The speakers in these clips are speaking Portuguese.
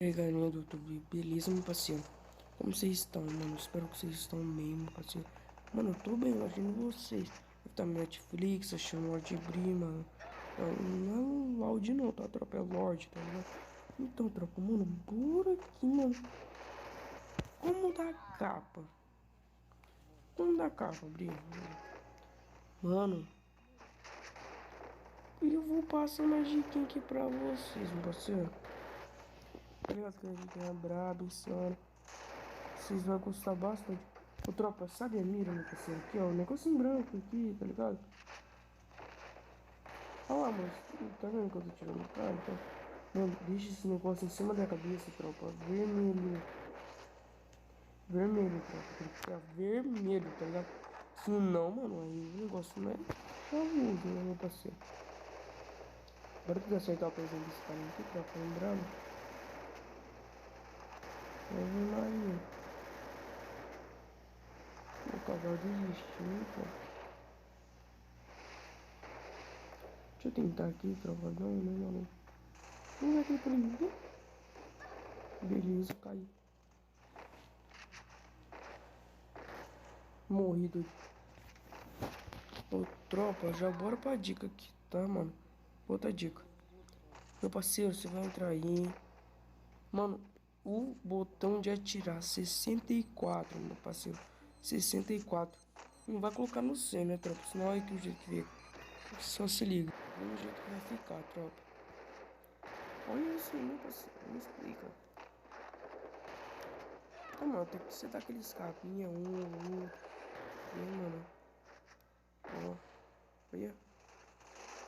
E aí galerinha do YouTube, beleza meu parceiro? Como vocês estão, mano? Espero que vocês estão bem, meu parceiro. Mano, eu tô bem, imagino vocês. Eu tá no Netflix, assistindo Lorde Bri, mano. Não é o Lorde não, tá? Tropa é Lorde, tá ligado? Então, tropa, mano, bora aqui, mano. Como da capa? Como da capa, Bri? Mano, eu vou passar uma diquinha aqui pra vocês, meu parceiro. Tá ligado que a dica é braba, insano. Vocês vão gostar bastante. Ô tropa, sabe a mira, meu parceiro? Aqui, ó, o negocinho branco aqui, tá ligado? Olha lá, mano, tá vendo que eu tô tirando o cara? Então, mano, deixa esse negócio em cima da cabeça, tropa. Vermelho. Vermelho, tropa. Tem que ficar vermelho, tá ligado? Se não, mano, aí o negócio não é chavoso, né, meu parceiro? Bora tudo acertar o presente desse cara aqui, tropa. Lembrando. Ave Maria. O cavalo desistiu, pô. Deixa eu tentar aqui, tropa. Não, não. Não vai ter por ninguém. Beleza, caiu. Morrido. Ô, tropa, já bora pra dica aqui, tá, mano? Outra dica. Meu parceiro, você vai entrar aí. Mano, o botão de atirar 64, meu parceiro. 64. Não vai colocar no C, né, tropa? Senão olha que o jeito que fica. Só se liga. Olha o jeito que vai ficar, tropa. Olha isso aí, meu parceiro. Me explica. Tá, mano, tem que setar aquele escapinha, outro. E aí, mano. Ó. Olha.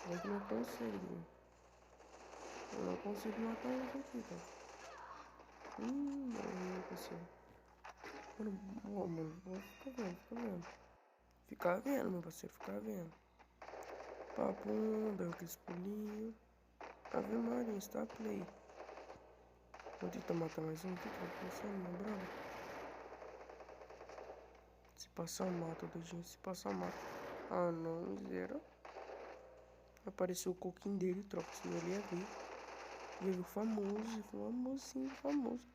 Olha que não consegue, mano. Eu não consigo matar eles aqui, tá? Não consigo. Mano, ó, mano, fica vendo, fica vendo. Fica vendo, meu parceiro, fica vendo. Papum, deu aqueles pulinhos. Ave Maria, está play. Vou tentar matar mais um aqui, tô pensando, meu brother. Se passar, mata, doidinho, se passar, mata. Ah, não, zero. Apareceu o coquinho dele, tropa, senão ele ia ver. Ia ver o famoso, famosinho, famoso.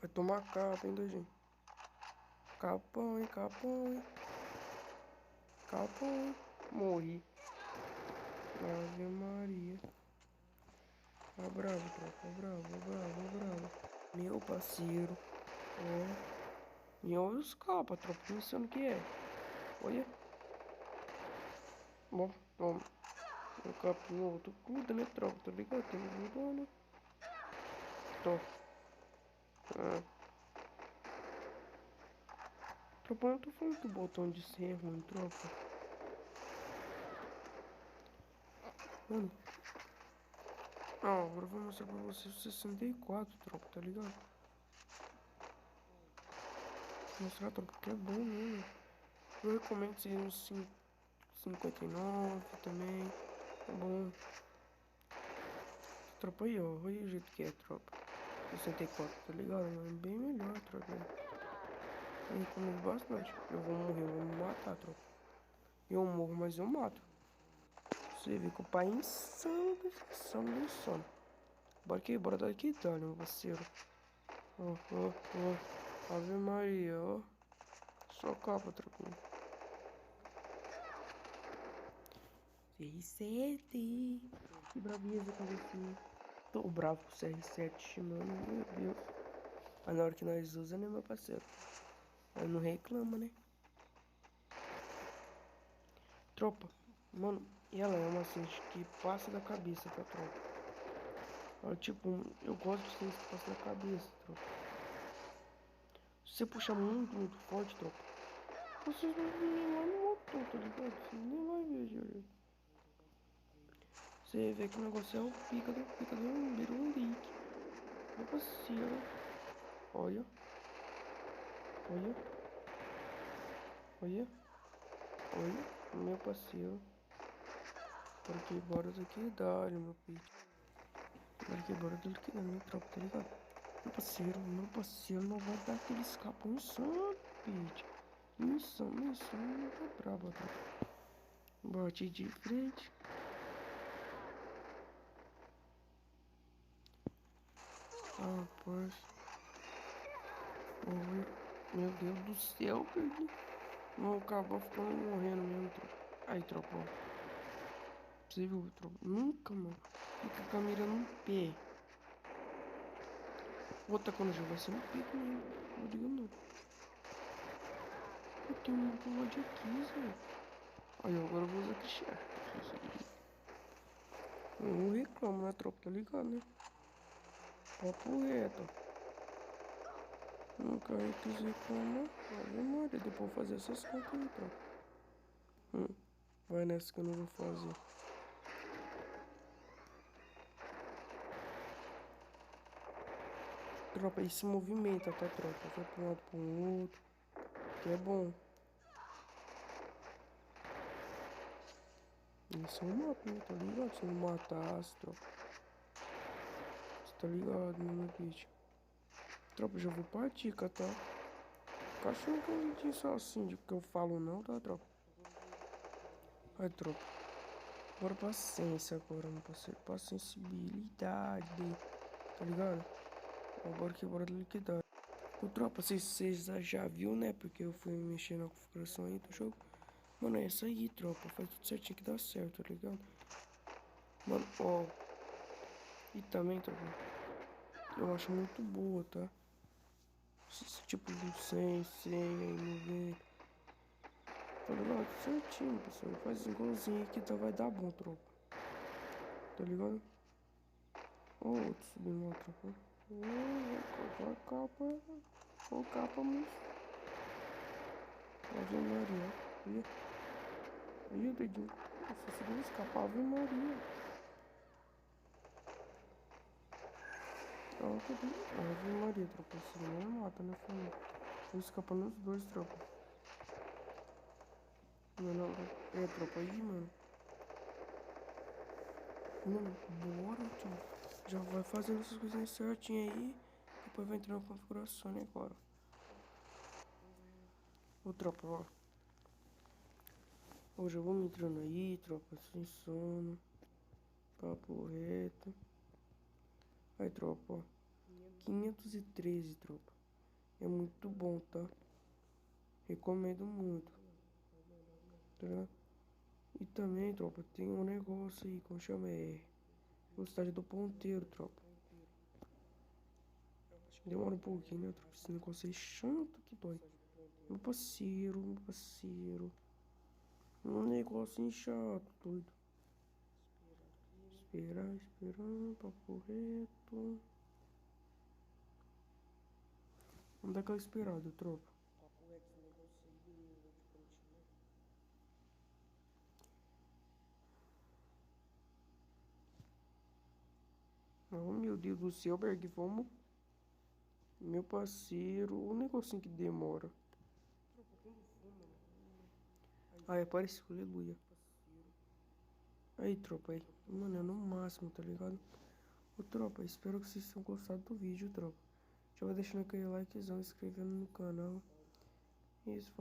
Vai tomar capa, hein, doidinho. Capão, hein, capão, hein. Capão, hein. Morri. Ave Maria. Tá bravo, tropa, tá bravo, tá bravo, tá bravo. Meu parceiro. Ó. E olha os capas, tropa, pensando que é. Olha. Bom, toma. O capinho, outro gruda, né, tropa? Tá ligado? Tem grudando. Tô. Ah. Tropa, eu não tô falando que o botão de ser é ruim, tropa. Mano. Ah, agora eu vou mostrar pra vocês o 64, tropa, tá ligado? Vou mostrar, tropa, que é bom mesmo. Eu recomendo ser uns 59 também. É bom. Tropa aí, ó. Olha o jeito que é, tropa. 64, tá ligado? Mas é bem melhor, tropa. Eu recomendo bastante. Eu vou morrer, eu vou me matar, tropa. Eu morro, mas eu mato. Você vê que o pai é insano, insano, insano. Bora aqui, bora daqui, Itália, meu parceiro. Ó. Ave Maria, ó. Só capa, tropa. 6-7. Que braveza, cabecinha. Tô bravo com o CR7, mano. Meu Deus. Mas na hora que nós usa, né, meu parceiro? Nós não reclama, né? Tropa. Mano, e ela é uma assim que passa da cabeça, tá, tropa? Ela, tipo, eu gosto de ser que passa da cabeça, tropa. Se você puxar muito forte, tropa, você vai vir lá no motor, tá ligado? Você nem vai ver, Júlio. Você vê que o negócio é o pica do Birundique. Meu parceiro. Olha. Olha. Olha. Olha. Meu parceiro. Porque bora daqui dá, meu peito. Bora aqui, bora daqui da minha tropa, tá ligado? Meu parceiro não vai dar aquele escapo insano, Pete. Insano, tá brabo, tá? Bate de frente. Rapaz. Meu Deus do céu, perdi. Não acabou ficando morrendo mesmo, tropa. Aí, tropa, ó. Você viu, tropa? Nunca, mano. Fica com a mira no pé. Outra quando eu jogo vai ser no pico mesmo. Não digo não. Eu tenho um bode aqui, velho. Aí, agora eu vou usar Cristiano. Não reclamo, né, tropa? Tá ligado, né? Papo reto. Nunca quis reclamar. Ave Maria, depois vou fazer essas contas aí, tropa. Vai nessa que eu não vou fazer. Tropa, aí se movimenta, tá, tropa? Vai pra um lado pro outro. Que é bom. Isso é um mapa, né? Tá ligado? Se não matasse, tropa. Você tá ligado, né, meu bicho? Tropa, já vou pra dica, tá? Fica achando que eu disse assim, de que eu falo não, tá, tropa? Aí, tropa. Bora pra ciência agora, meu parceiro. Pra sensibilidade. Tá ligado? Agora que bora liquidar. Ô, tropa, vocês já viu, né? Porque eu fui mexer na configuração aí do jogo. Mano, é essa aí, tropa. Faz tudo certinho que dá certo, tá ligado? Mano, ó. E também, tropa, eu acho muito boa, tá? Esse tipo de 100 aí, 90. Tá ligado? Certinho, pessoal. Faz igualzinho aí que tá, vai dar bom, tropa. Tá ligado? Ó, outro subindo lá, tropa. Ó, a capa. Ó, capa, moço. Ave Maria. Ih, dedinho. Nossa, segura escapar, Ave Maria. Ó, cadê? Ave Maria, tropa. Esse não mata, né, família? Vou escapar nos dois, tropa. Mano, é, tropa aí, mano. Mano, bora, tio. Já vai fazendo essas coisinhas certinho aí. Depois vai entrar na configuração, né, agora. Ô, tropa, ó. Hoje eu vou me entrando aí, tropa, sem sono. Papo reto. Aí, tropa, ó. 513, tropa. É muito bom, tá? Recomendo muito. Tá ligado? E também, tropa, tem um negócio aí, como chama? É velocidade do ponteiro, tropa. Demora um pouquinho, né, tropa? Esse negócio aí é chato que dói. Meu parceiro, meu parceiro. Um negocinho chato, doido. Esperar, papo reto. Vamos dar aquela esperada, tropa. Oh, meu Deus do céu, Berg, vamos. Meu parceiro, o negocinho que demora. Aí apareceu, aleluia. Aí, tropa, aí. Mano, é no máximo, tá ligado? Ô, tropa, espero que vocês tenham gostado do vídeo, tropa. Já vai deixando aquele likezão, inscrevendo no canal. Isso,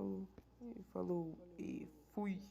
falou. E fui.